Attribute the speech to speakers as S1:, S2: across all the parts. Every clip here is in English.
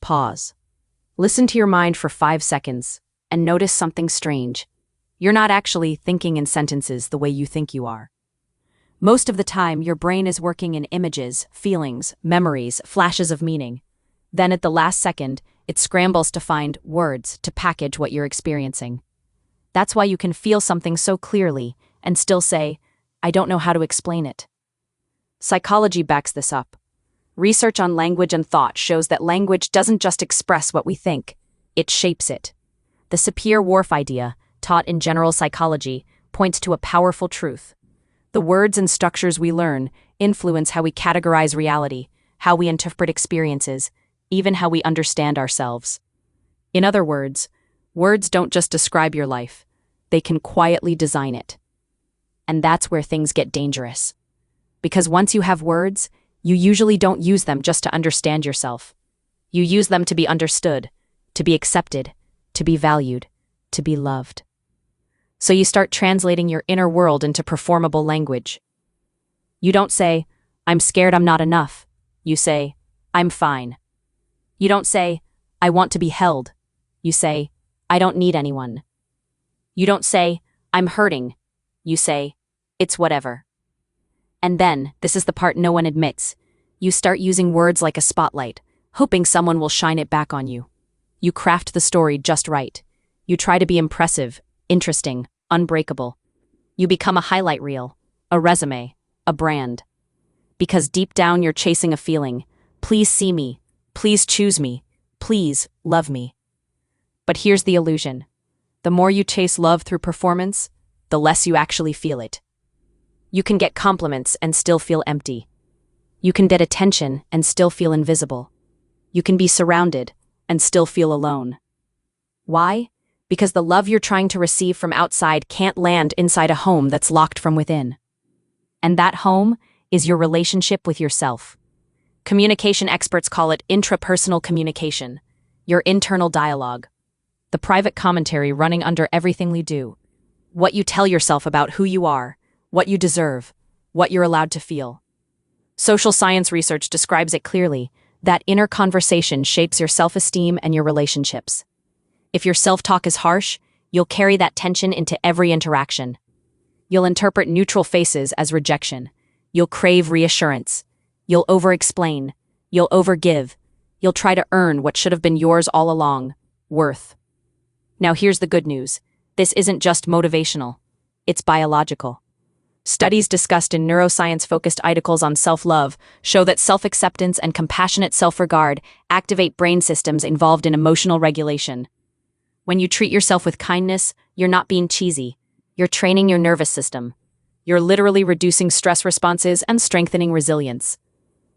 S1: pause. Listen to your mind for 5 seconds and notice something strange. You're not actually thinking in sentences the way you think you are. Most of the time, your brain is working in images, feelings, memories, flashes of meaning. Then at the last second, it scrambles to find words to package what you're experiencing. That's why you can feel something so clearly and still say, "I don't know how to explain it." Psychology backs this up. Research on language and thought shows that language doesn't just express what we think, it shapes it. The Sapir-Whorf idea, taught in general psychology, points to a powerful truth. The words and structures we learn influence how we categorize reality, how we interpret experiences, even how we understand ourselves. In other words, words don't just describe your life, they can quietly design it. And that's where things get dangerous. Because once you have words, you usually don't use them just to understand yourself. You use them to be understood, to be accepted, to be valued, to be loved. So you start translating your inner world into performable language. You don't say, "I'm scared I'm not enough." You say, "I'm fine." You don't say, "I want to be held." You say, "I don't need anyone." You don't say, "I'm hurting." You say, "It's whatever." And then, this is the part no one admits, you start using words like a spotlight, hoping someone will shine it back on you. You craft the story just right. You try to be impressive, interesting, unbreakable. You become a highlight reel, a resume, a brand. Because deep down you're chasing a feeling. Please see me. Please choose me. Please love me. But here's the illusion. The more you chase love through performance, the less you actually feel it. You can get compliments and still feel empty. You can get attention and still feel invisible. You can be surrounded and still feel alone. Why? Because the love you're trying to receive from outside can't land inside a home that's locked from within. And that home is your relationship with yourself. Communication experts call it intrapersonal communication, your internal dialogue, the private commentary running under everything we do, what you tell yourself about who you are, what you deserve, what you're allowed to feel. Social science research describes it clearly. That inner conversation shapes your self-esteem and your relationships. If your self-talk is harsh, you'll carry that tension into every interaction. You'll interpret neutral faces as rejection. You'll crave reassurance. You'll over-explain. You'll over-give. You'll try to earn what should have been yours all along, worth. Now here's the good news. This isn't just motivational. It's biological. Studies discussed in neuroscience-focused articles on self-love show that self-acceptance and compassionate self-regard activate brain systems involved in emotional regulation. When you treat yourself with kindness, you're not being cheesy. You're training your nervous system. You're literally reducing stress responses and strengthening resilience.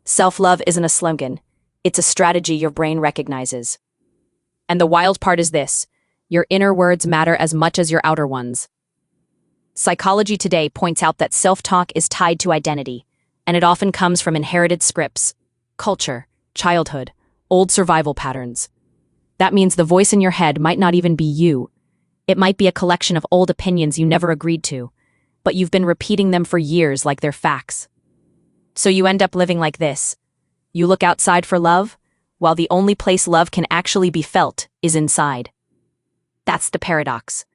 S1: Self-love isn't a slogan. It's a strategy your brain recognizes. And the wild part is this. Your inner words matter as much as your outer ones. Psychology today points out that self-talk is tied to identity, and it often comes from inherited scripts, culture, childhood, old survival patterns. That means the voice in your head might not even be you. It might be a collection of old opinions you never agreed to, but you've been repeating them for years like they're facts. So you end up living like this. You look outside for love, while the only place love can actually be felt is inside. That's the paradox.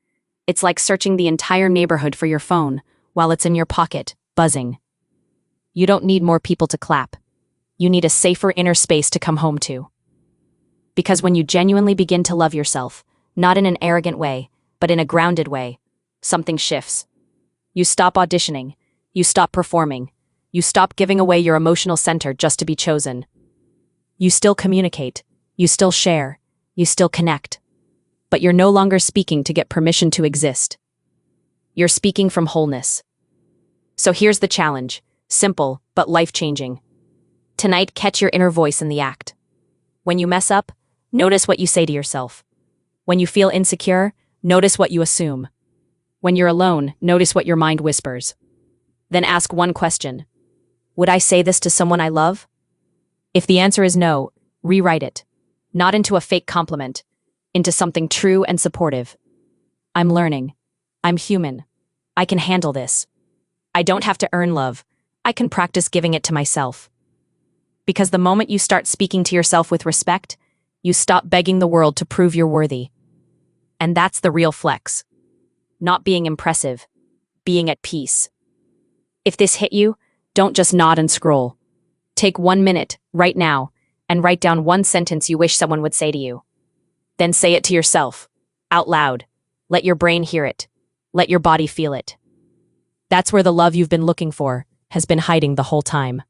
S1: It's like searching the entire neighborhood for your phone while it's in your pocket, buzzing. You don't need more people to clap. You need a safer inner space to come home to. Because when you genuinely begin to love yourself, not in an arrogant way, but in a grounded way, something shifts. You stop auditioning. You stop performing. You stop giving away your emotional center just to be chosen. You still communicate. You still share. You still connect. But you're no longer speaking to get permission to exist. You're speaking from wholeness. So here's the challenge, simple but life-changing. Tonight, catch your inner voice in the act. When you mess up, notice what you say to yourself. When you feel insecure, notice what you assume. When you're alone, notice what your mind whispers. Then ask one question. Would I say this to someone I love? If the answer is no, rewrite it. Not into a fake compliment, into something true and supportive. I'm learning. I'm human. I can handle this. I don't have to earn love. I can practice giving it to myself. Because the moment you start speaking to yourself with respect, You stop begging the world to prove you're worthy. And that's the real flex. Not being impressive, being at peace. If this hit you, don't just nod and scroll. Take 1 minute, right now, and write down one sentence you wish someone would say to you. Then say it to yourself, out loud. Let your brain hear it. Let your body feel it. That's where the love you've been looking for has been hiding the whole time.